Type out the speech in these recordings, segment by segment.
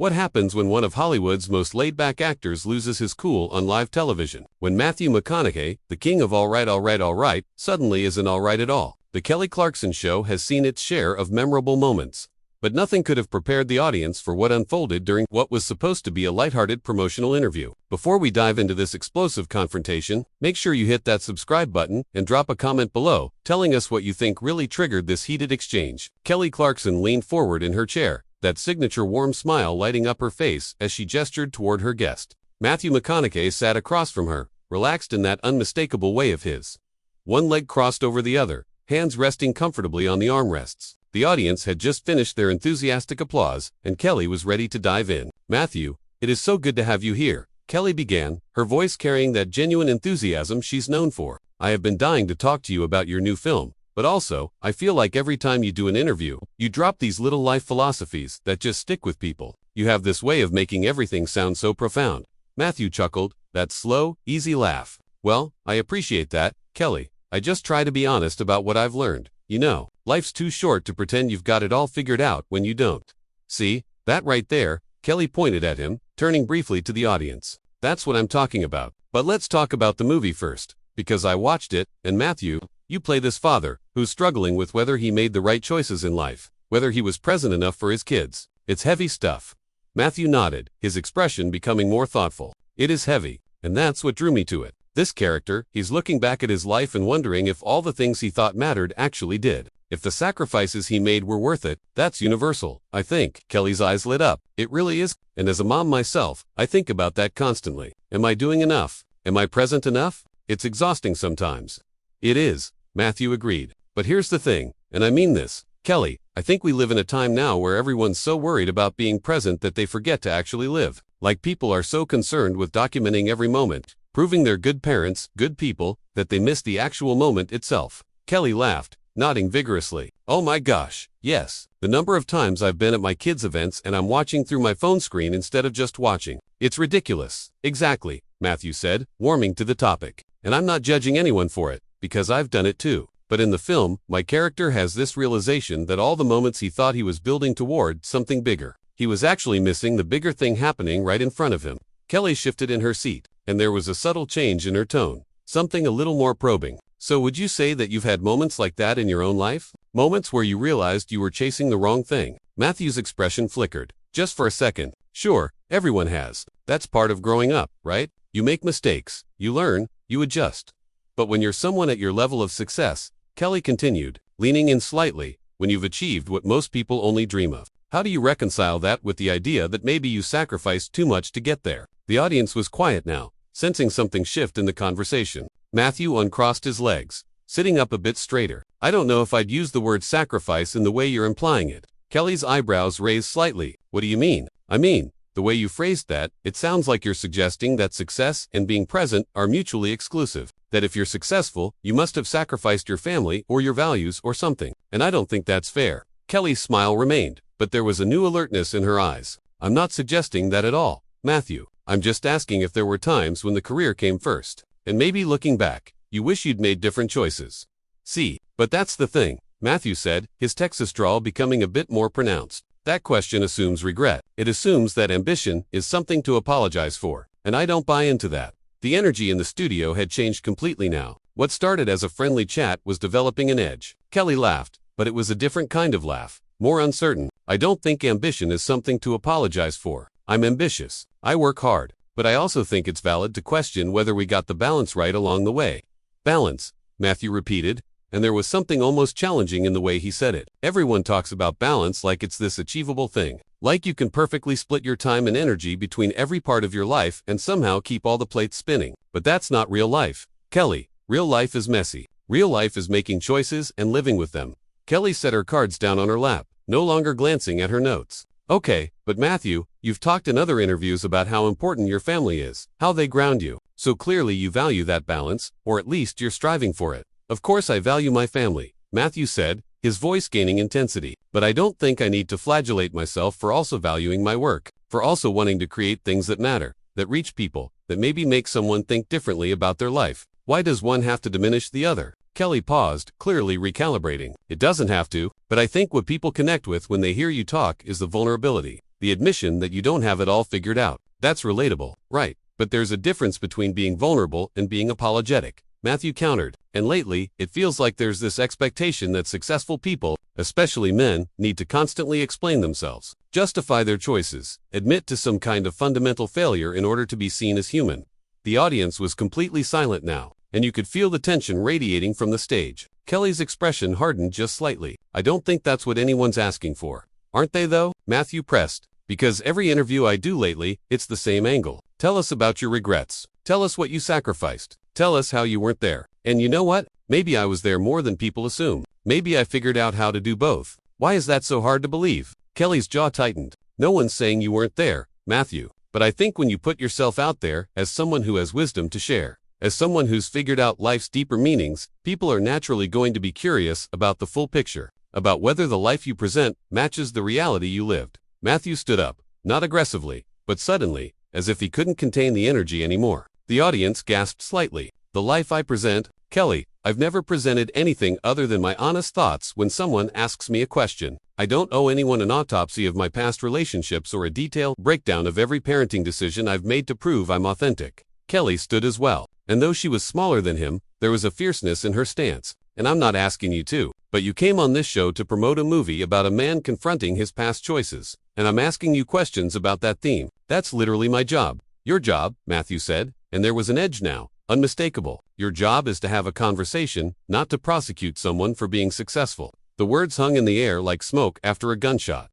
What happens when one of Hollywood's most laid-back actors loses his cool on live television? When Matthew McConaughey, the king of all right, suddenly isn't all right at all. The Kelly Clarkson Show has seen its share of memorable moments. But nothing could have prepared the audience for what unfolded during what was supposed to be a lighthearted promotional interview. Before we dive into this explosive confrontation, make sure you hit that subscribe button and drop a comment below, telling us what you think really triggered this heated exchange. Kelly Clarkson leaned forward in her chair, that signature warm smile lighting up her face as she gestured toward her guest. Matthew McConaughey sat across from her, relaxed in that unmistakable way of his. One leg crossed over the other, hands resting comfortably on the armrests. The audience had just finished their enthusiastic applause, and Kelly was ready to dive in. "Matthew, it is so good to have you here," Kelly began, her voice carrying that genuine enthusiasm she's known for. "I have been dying to talk to you about your new film, but also, I feel like every time you do an interview, you drop these little life philosophies that just stick with people. You have this way of making everything sound so profound." Matthew chuckled, that slow, easy laugh. "Well, I appreciate that, Kelly. I just try to be honest about what I've learned. You know, life's too short to pretend you've got it all figured out when you don't." "See, that right there," Kelly pointed at him, turning briefly to the audience. "That's what I'm talking about. But let's talk about the movie first, because I watched it, and Matthew, you play this father, who's struggling with whether he made the right choices in life, whether he was present enough for his kids. It's heavy stuff." Matthew nodded, his expression becoming more thoughtful. "It is heavy, and that's what drew me to it. This character, he's looking back at his life and wondering if all the things he thought mattered actually did. If the sacrifices he made were worth it. That's universal, I think." Kelly's eyes lit up. "It really is, and as a mom myself, I think about that constantly. Am I doing enough? Am I present enough? It's exhausting sometimes." "It is," Matthew agreed. "But here's the thing, and I mean this, Kelly, I think we live in a time now where everyone's so worried about being present that they forget to actually live. Like people are so concerned with documenting every moment, proving they're good parents, good people, that they miss the actual moment itself." Kelly laughed, nodding vigorously. "Oh my gosh, yes. The number of times I've been at my kids' events and I'm watching through my phone screen instead of just watching. It's ridiculous." "Exactly," Matthew said, warming to the topic. "And I'm not judging anyone for it, because I've done it too. But in the film, my character has this realization that all the moments he thought he was building toward something bigger, he was actually missing the bigger thing happening right in front of him." Kelly shifted in her seat, and there was a subtle change in her tone, something a little more probing. "So would you say that you've had moments like that in your own life? Moments where you realized you were chasing the wrong thing?" Matthew's expression flickered, just for a second. "Sure, everyone has. That's part of growing up, right? You make mistakes, you learn, you adjust. But when you're someone at your level of success," Kelly continued, leaning in slightly, "when you've achieved what most people only dream of, how do you reconcile that with the idea that maybe you sacrificed too much to get there?" The audience was quiet now, sensing something shift in the conversation. Matthew uncrossed his legs, sitting up a bit straighter. "I don't know if I'd use the word sacrifice in the way you're implying it." Kelly's eyebrows raised slightly. "What do you mean?" "I mean, the way you phrased that, it sounds like you're suggesting that success and being present are mutually exclusive. That if you're successful, you must have sacrificed your family or your values or something. And I don't think that's fair." Kelly's smile remained, but there was a new alertness in her eyes. "I'm not suggesting that at all, Matthew. I'm just asking if there were times when the career came first, and maybe looking back, you wish you'd made different choices." "See, but that's the thing," Matthew said, his Texas drawl becoming a bit more pronounced. "That question assumes regret. It assumes that ambition is something to apologize for, and I don't buy into that." The energy in the studio had changed completely now. What started as a friendly chat was developing an edge. Kelly laughed, but it was a different kind of laugh, more uncertain. "I don't think ambition is something to apologize for. I'm ambitious. I work hard. But I also think it's valid to question whether we got the balance right along the way." "Balance," Matthew repeated, and there was something almost challenging in the way he said it. "Everyone talks about balance like it's this achievable thing. Like you can perfectly split your time and energy between every part of your life and somehow keep all the plates spinning. But that's not real life, Kelly. Real life is messy. Real life is making choices and living with them." Kelly set her cards down on her lap, no longer glancing at her notes. "Okay, but Matthew, you've talked in other interviews about how important your family is, how they ground you. So clearly you value that balance, or at least you're striving for it." "Of course I value my family," Matthew said, his voice gaining intensity. "But I don't think I need to flagellate myself for also valuing my work, for also wanting to create things that matter, that reach people, that maybe make someone think differently about their life. Why does one have to diminish the other?" Kelly paused, clearly recalibrating. "It doesn't have to, but I think what people connect with when they hear you talk is the vulnerability. The admission that you don't have it all figured out. That's relatable, right? But there's a difference between being vulnerable and being apologetic. Matthew countered, and lately, it feels like there's this expectation that successful people, especially men, need to constantly explain themselves, justify their choices, admit to some kind of fundamental failure in order to be seen as human. The audience was completely silent now, and you could feel the tension radiating from the stage. Kelly's expression hardened just slightly. I don't think that's what anyone's asking for. Aren't they though? Matthew pressed. Because every interview I do lately, it's the same angle. Tell us about your regrets. Tell us what you sacrificed. Tell us how you weren't there. And you know what? Maybe I was there more than people assume. Maybe I figured out how to do both. Why is that so hard to believe? Kelly's jaw tightened. No one's saying you weren't there, Matthew. But I think when you put yourself out there as someone who has wisdom to share, as someone who's figured out life's deeper meanings, people are naturally going to be curious about the full picture, about whether the life you present matches the reality you lived. Matthew stood up, not aggressively, but suddenly, as if he couldn't contain the energy anymore. The audience gasped slightly. The life I present, Kelly, I've never presented anything other than my honest thoughts when someone asks me a question. I don't owe anyone an autopsy of my past relationships or a detailed breakdown of every parenting decision I've made to prove I'm authentic. Kelly stood as well, and though she was smaller than him, there was a fierceness in her stance. And I'm not asking you to, but you came on this show to promote a movie about a man confronting his past choices, and I'm asking you questions about that theme. That's literally my job. Your job, Matthew said, and there was an edge now, unmistakable. Your job is to have a conversation, not to prosecute someone for being successful. The words hung in the air like smoke after a gunshot.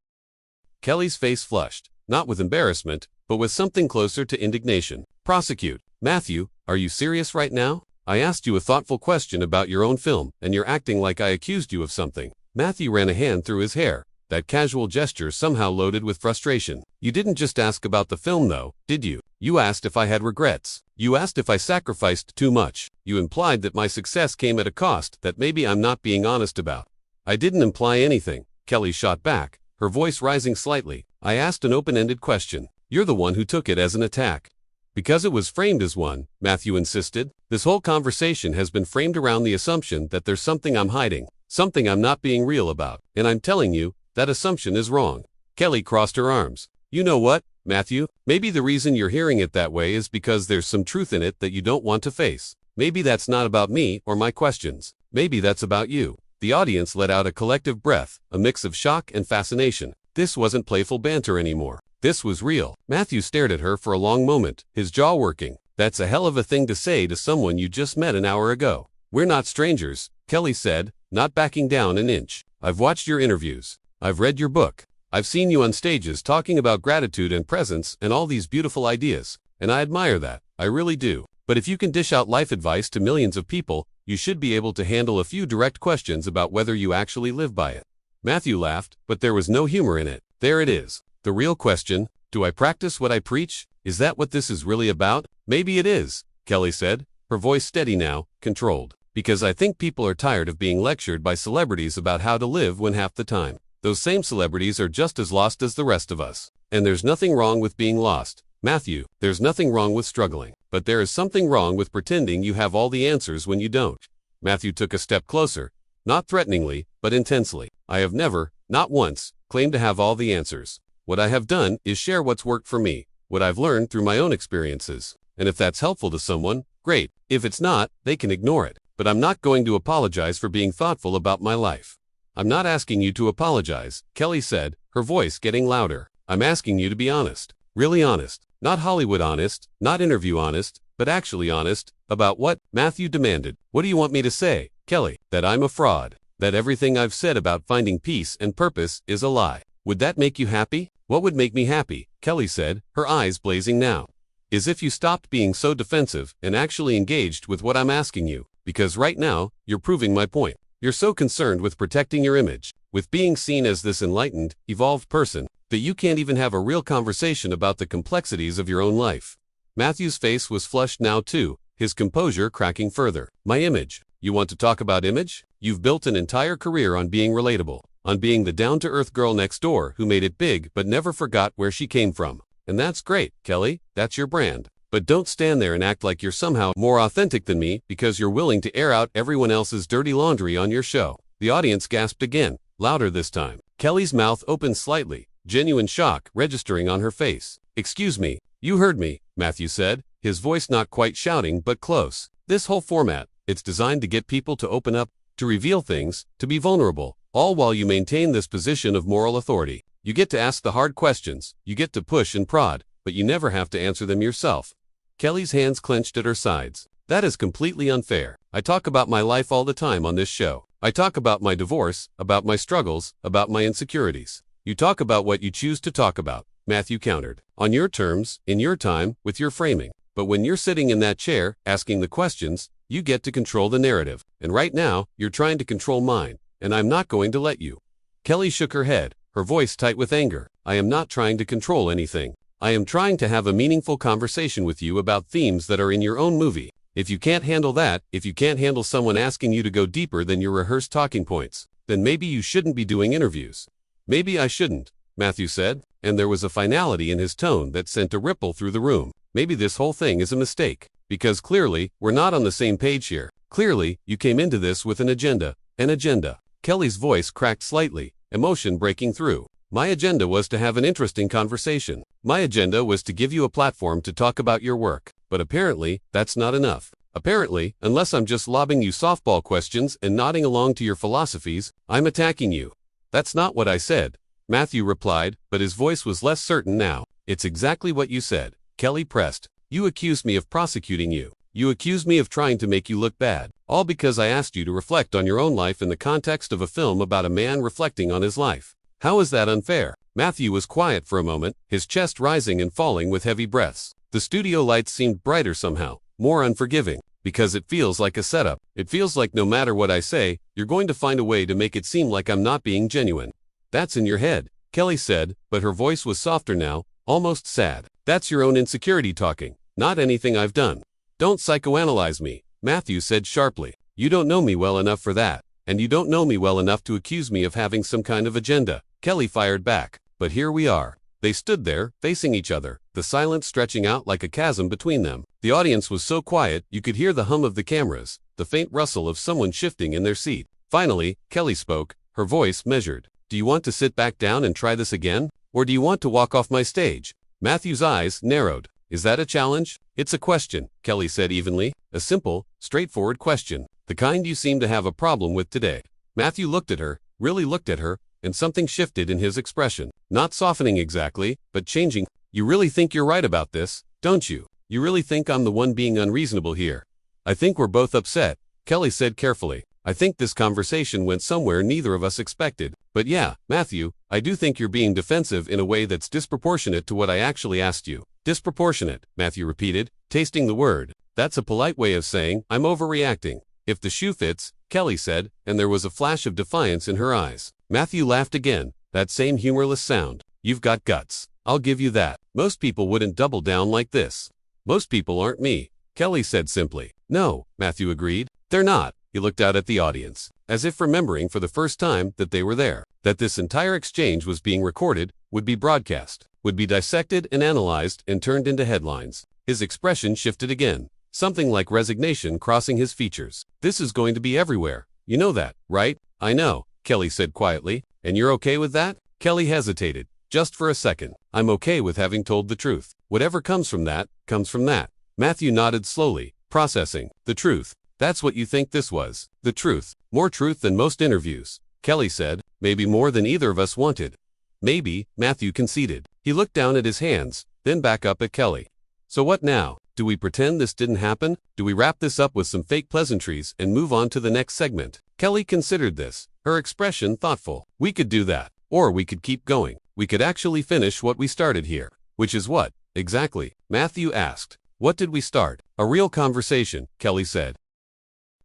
Kelly's face flushed, not with embarrassment, but with something closer to indignation. Prosecute. Matthew, are you serious right now? I asked you a thoughtful question about your own film, and you're acting like I accused you of something. Matthew ran a hand through his hair, that casual gesture somehow loaded with frustration. You didn't just ask about the film though, did you? You asked if I had regrets. You asked if I sacrificed too much. You implied that my success came at a cost that maybe I'm not being honest about. I didn't imply anything, Kelly shot back, her voice rising slightly. I asked an open-ended question. You're the one who took it as an attack. Because it was framed as one, Matthew insisted. This whole conversation has been framed around the assumption that there's something I'm hiding, something I'm not being real about, and I'm telling you, that assumption is wrong. Kelly crossed her arms. You know what, Matthew? Maybe the reason you're hearing it that way is because there's some truth in it that you don't want to face. Maybe that's not about me or my questions. Maybe that's about you. The audience let out a collective breath, a mix of shock and fascination. This wasn't playful banter anymore. This was real. Matthew stared at her for a long moment, his jaw working. That's a hell of a thing to say to someone you just met an hour ago. We're not strangers, Kelly said, not backing down an inch. I've watched your interviews. I've read your book. I've seen you on stages talking about gratitude and presence and all these beautiful ideas. And I admire that. I really do. But if you can dish out life advice to millions of people, you should be able to handle a few direct questions about whether you actually live by it. Matthew laughed, but there was no humor in it. There it is. The real question, do I practice what I preach? Is that what this is really about? Maybe it is, Kelly said, her voice steady now, controlled. Because I think people are tired of being lectured by celebrities about how to live when half the time, those same celebrities are just as lost as the rest of us. And there's nothing wrong with being lost, Matthew, there's nothing wrong with struggling. But there is something wrong with pretending you have all the answers when you don't. Matthew took a step closer, not threateningly, but intensely. I have never, not once, claimed to have all the answers. What I have done is share what's worked for me, what I've learned through my own experiences. And if that's helpful to someone, great. If it's not, they can ignore it. But I'm not going to apologize for being thoughtful about my life. I'm not asking you to apologize, Kelly said, her voice getting louder. I'm asking you to be honest. Really honest. Not Hollywood honest, not interview honest, but actually honest, about what? Matthew demanded. What do you want me to say, Kelly? That I'm a fraud. That everything I've said about finding peace and purpose is a lie. Would that make you happy? What would make me happy, Kelly said, her eyes blazing now. Is if you stopped being so defensive and actually engaged with what I'm asking you. Because right now, you're proving my point. You're so concerned with protecting your image, with being seen as this enlightened, evolved person, that you can't even have a real conversation about the complexities of your own life. Matthew's face was flushed now too, his composure cracking further. My image. You want to talk about image? You've built an entire career on being relatable, on being the down-to-earth girl next door who made it big but never forgot where she came from. And that's great, Kelly, that's your brand. But don't stand there and act like you're somehow more authentic than me because you're willing to air out everyone else's dirty laundry on your show. The audience gasped again, louder this time. Kelly's mouth opened slightly, genuine shock registering on her face. "Excuse me, you heard me," Matthew said, his voice not quite shouting but close. "This whole format, it's designed to get people to open up, to reveal things, to be vulnerable, all while you maintain this position of moral authority. You get to ask the hard questions, you get to push and prod, but you never have to answer them yourself." Kelly's hands clenched at her sides. "That is completely unfair. I talk about my life all the time on this show. I talk about my divorce, about my struggles, about my insecurities. You talk about what you choose to talk about," Matthew countered. "On your terms, in your time, with your framing. But when you're sitting in that chair, asking the questions, you get to control the narrative. And right now, you're trying to control mine, and I'm not going to let you." Kelly shook her head, her voice tight with anger. "I am not trying to control anything. I am trying to have a meaningful conversation with you about themes that are in your own movie. If you can't handle that, if you can't handle someone asking you to go deeper than your rehearsed talking points, then maybe you shouldn't be doing interviews." "Maybe I shouldn't," Matthew said, and there was a finality in his tone that sent a ripple through the room. "Maybe this whole thing is a mistake. Because clearly, we're not on the same page here. Clearly, you came into this with an agenda. An agenda." Kelly's voice cracked slightly, emotion breaking through. "My agenda was to have an interesting conversation. My agenda was to give you a platform to talk about your work. But apparently, that's not enough. Apparently, unless I'm just lobbing you softball questions and nodding along to your philosophies, I'm attacking you." "That's not what I said," Matthew replied, but his voice was less certain now. "It's exactly what you said," Kelly pressed. "You accused me of prosecuting you. You accused me of trying to make you look bad. All because I asked you to reflect on your own life in the context of a film about a man reflecting on his life. How is that unfair?" Matthew was quiet for a moment, his chest rising and falling with heavy breaths. The studio lights seemed brighter somehow, more unforgiving. "Because it feels like a setup. It feels like no matter what I say, you're going to find a way to make it seem like I'm not being genuine." "That's in your head," Kelly said, but her voice was softer now, almost sad. "That's your own insecurity talking, not anything I've done." "Don't psychoanalyze me," Matthew said sharply. "You don't know me well enough for that, and you don't know me well enough to accuse me of having some kind of agenda." Kelly fired back. "But here we are." They stood there, facing each other, the silence stretching out like a chasm between them. The audience was so quiet, you could hear the hum of the cameras, the faint rustle of someone shifting in their seat. Finally, Kelly spoke, her voice measured. "Do you want to sit back down and try this again? Or do you want to walk off my stage?" Matthew's eyes narrowed. "Is that a challenge?" "It's a question," Kelly said evenly. "A simple, straightforward question. The kind you seem to have a problem with today." Matthew looked at her, really looked at her, and something shifted in his expression. Not softening exactly, but changing. "You really think you're right about this, don't you? You really think I'm the one being unreasonable here?" "I think we're both upset," Kelly said carefully. "I think this conversation went somewhere neither of us expected. But yeah, Matthew, I do think you're being defensive in a way that's disproportionate to what I actually asked you." "Disproportionate," Matthew repeated, tasting the word. "That's a polite way of saying I'm overreacting." "If the shoe fits," Kelly said, and there was a flash of defiance in her eyes. Matthew laughed again, that same humorless sound. "You've got guts. I'll give you that. Most people wouldn't double down like this." "Most people aren't me," Kelly said simply. "No," Matthew agreed. "They're not." He looked out at the audience, as if remembering for the first time that they were there, that this entire exchange was being recorded, would be broadcast, would be dissected and analyzed and turned into headlines. His expression shifted again, something like resignation crossing his features. "This is going to be everywhere. You know that, right?" "I know," Kelly said quietly. "And you're okay with that?" Kelly hesitated, just for a second. "I'm okay with having told the truth. Whatever comes from that, comes from that." Matthew nodded slowly, processing. "The truth. That's what you think this was. The truth. More truth than most interviews." Kelly said. "Maybe more than either of us wanted." "Maybe," Matthew conceded. He looked down at his hands, then back up at Kelly. "So what now? Do we pretend this didn't happen? Do we wrap this up with some fake pleasantries and move on to the next segment?" Kelly considered this, her expression thoughtful. "We could do that. Or we could keep going. We could actually finish what we started here." "Which is what, exactly?" Matthew asked. "What did we start?" "A real conversation," Kelly said.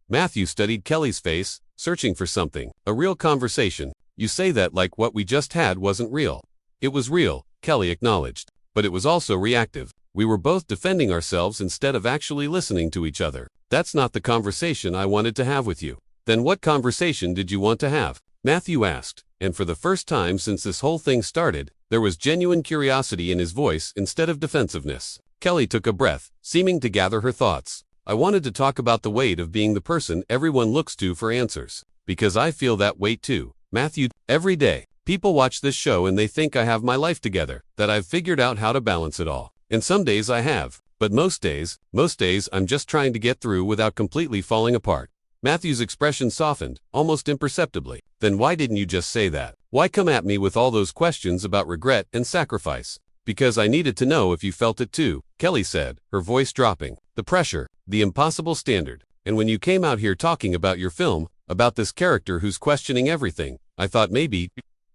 Matthew studied Kelly's face, searching for something. "A real conversation. You say that like what we just had wasn't real." "It was real," Kelly acknowledged. "But it was also reactive. We were both defending ourselves instead of actually listening to each other. That's not the conversation I wanted to have with you." "Then what conversation did you want to have?" Matthew asked, and for the first time since this whole thing started, there was genuine curiosity in his voice instead of defensiveness. Kelly took a breath, seeming to gather her thoughts. "I wanted to talk about the weight of being the person everyone looks to for answers. Because I feel that weight too, Matthew, every day. People watch this show and they think I have my life together, that I've figured out how to balance it all. And some days I have. But most days I'm just trying to get through without completely falling apart. Matthew's expression softened, almost imperceptibly. Then why didn't you just say that? Why come at me with all those questions about regret and sacrifice? Because I needed to know if you felt it too, Kelly said, her voice dropping. The pressure, the impossible standard. And when you came out here talking about your film, about this character who's questioning everything, I thought maybe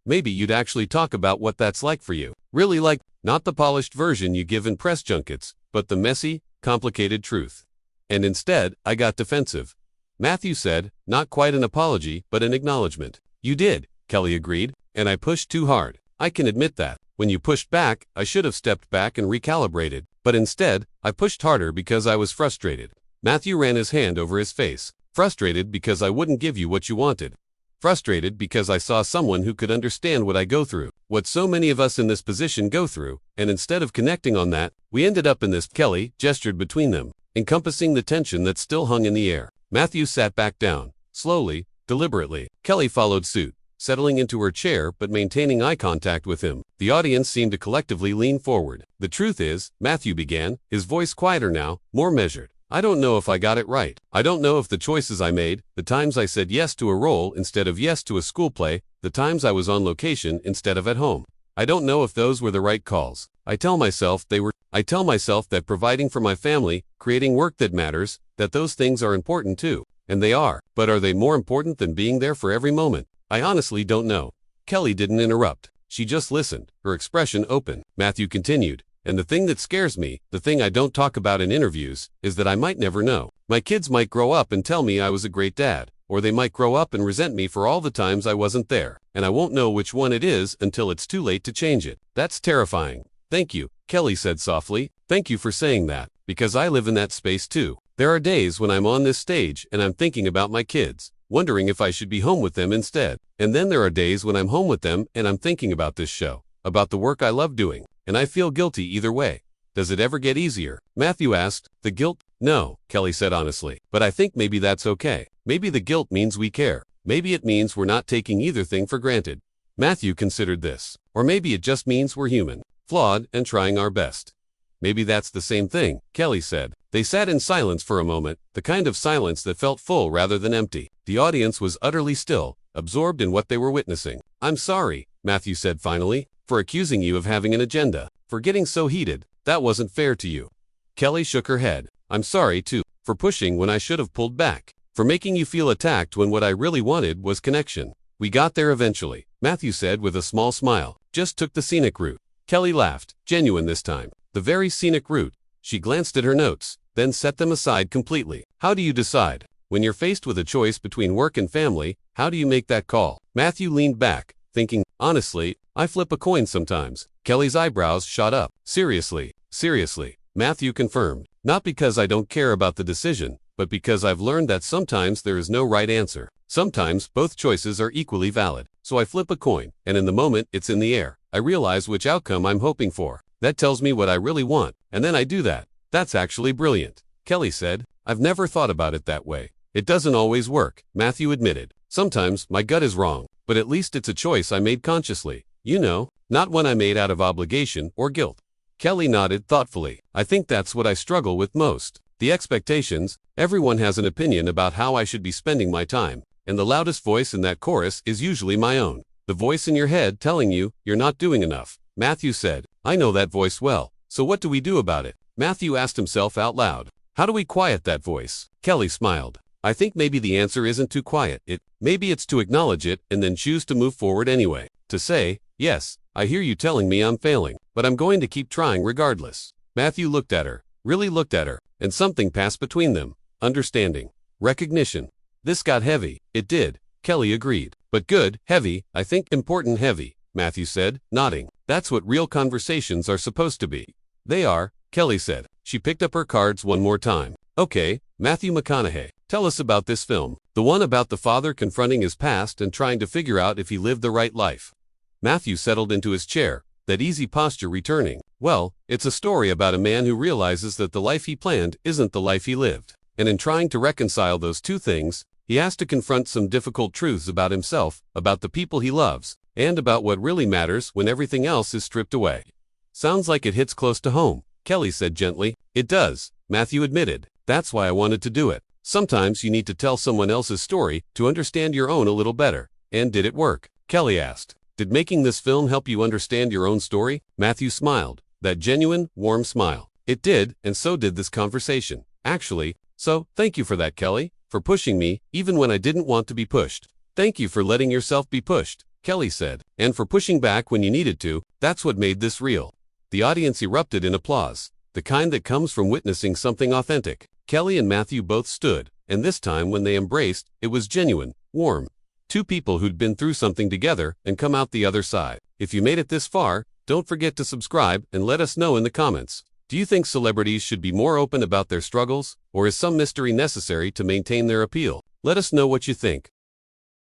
you'd actually talk about what that's like for you. Really, like, not the polished version you give in press junkets, but the messy, complicated truth. And instead, I got defensive. Matthew said, not quite an apology, but an acknowledgement. You did, Kelly agreed, and I pushed too hard. I can admit that. When you pushed back, I should have stepped back and recalibrated, but instead, I pushed harder because I was frustrated. Matthew ran his hand over his face. Frustrated because I wouldn't give you what you wanted. Frustrated because I saw someone who could understand what I go through, what so many of us in this position go through, and instead of connecting on that, we ended up in this. Kelly gestured between them, encompassing the tension that still hung in the air. Matthew sat back down, slowly, deliberately. Kelly followed suit, settling into her chair but maintaining eye contact with him. The audience seemed to collectively lean forward. The truth is, Matthew began, his voice quieter now, more measured. I don't know if I got it right. I don't know if the choices I made, the times I said yes to a role instead of yes to a school play, the times I was on location instead of at home. I don't know if those were the right calls. I tell myself they were. I tell myself that providing for my family, creating work that matters, that those things are important too. And they are. But are they more important than being there for every moment? I honestly don't know. Kelly didn't interrupt. She just listened, her expression open. Matthew continued. And the thing that scares me, the thing I don't talk about in interviews, is that I might never know. My kids might grow up and tell me I was a great dad, or they might grow up and resent me for all the times I wasn't there, and I won't know which one it is until it's too late to change it. That's terrifying. Thank you, Kelly said softly. Thank you for saying that, because I live in that space too. There are days when I'm on this stage and I'm thinking about my kids, wondering if I should be home with them instead. And then there are days when I'm home with them and I'm thinking about this show, about the work I love doing. And I feel guilty either way. Does it ever get easier? Matthew asked. The guilt? No, Kelly said honestly. But I think maybe that's okay. Maybe the guilt means we care. Maybe it means we're not taking either thing for granted. Matthew considered this. Or maybe it just means we're human, flawed, and trying our best. Maybe that's the same thing, Kelly said. They sat in silence for a moment, the kind of silence that felt full rather than empty. The audience was utterly still, absorbed in what they were witnessing. I'm sorry, Matthew said finally, for accusing you of having an agenda, for getting so heated. That wasn't fair to you. Kelly shook her head. I'm sorry, too, for pushing when I should have pulled back, for making you feel attacked when what I really wanted was connection. We got there eventually, Matthew said with a small smile. Just took the scenic route. Kelly laughed, genuine this time. The very scenic route. She glanced at her notes, then set them aside completely. How do you decide? When you're faced with a choice between work and family, how do you make that call? Matthew leaned back, thinking, honestly, I flip a coin sometimes. Kelly's eyebrows shot up. Seriously, Matthew confirmed. Not because I don't care about the decision, but because I've learned that sometimes there is no right answer. Sometimes both choices are equally valid. So I flip a coin, and in the moment it's in the air. I realize which outcome I'm hoping for. That tells me what I really want, and then I do that. That's actually brilliant, Kelly said. I've never thought about it that way. It doesn't always work, Matthew admitted. Sometimes my gut is wrong, but at least it's a choice I made consciously. You know, not one I made out of obligation or guilt. Kelly nodded thoughtfully. I think that's what I struggle with most. The expectations. Everyone has an opinion about how I should be spending my time, and the loudest voice in that chorus is usually my own. The voice in your head telling you you're not doing enough. Matthew said. I know that voice well. So what do we do about it? Matthew asked himself out loud. How do we quiet that voice? Kelly smiled. I think maybe the answer isn't to quiet it. Maybe it's to acknowledge it and then choose to move forward anyway. To say, yes, I hear you telling me I'm failing, but I'm going to keep trying regardless. Matthew looked at her, really looked at her, and something passed between them. Understanding. Recognition. This got heavy. It did. Kelly agreed. But good, heavy, I think important heavy, Matthew said, nodding. That's what real conversations are supposed to be. They are, Kelly said. She picked up her cards one more time. Okay, Matthew McConaughey, tell us about this film. The one about the father confronting his past and trying to figure out if he lived the right life. Matthew settled into his chair, that easy posture returning. Well, it's a story about a man who realizes that the life he planned isn't the life he lived. And in trying to reconcile those two things, he has to confront some difficult truths about himself, about the people he loves, and about what really matters when everything else is stripped away. Sounds like it hits close to home, Kelly said gently. It does, Matthew admitted. That's why I wanted to do it. Sometimes you need to tell someone else's story to understand your own a little better. And did it work? Kelly asked. Did making this film help you understand your own story? Matthew smiled, that genuine, warm smile. It did, and so did this conversation. Actually, so, thank you for that, Kelly, for pushing me, even when I didn't want to be pushed. Thank you for letting yourself be pushed, Kelly said, and for pushing back when you needed to. That's what made this real. The audience erupted in applause, the kind that comes from witnessing something authentic. Kelly and Matthew both stood, and this time when they embraced, it was genuine, warm. Two people who'd been through something together and come out the other side. If you made it this far, don't forget to subscribe and let us know in the comments. Do you think celebrities should be more open about their struggles, or is some mystery necessary to maintain their appeal? Let us know what you think.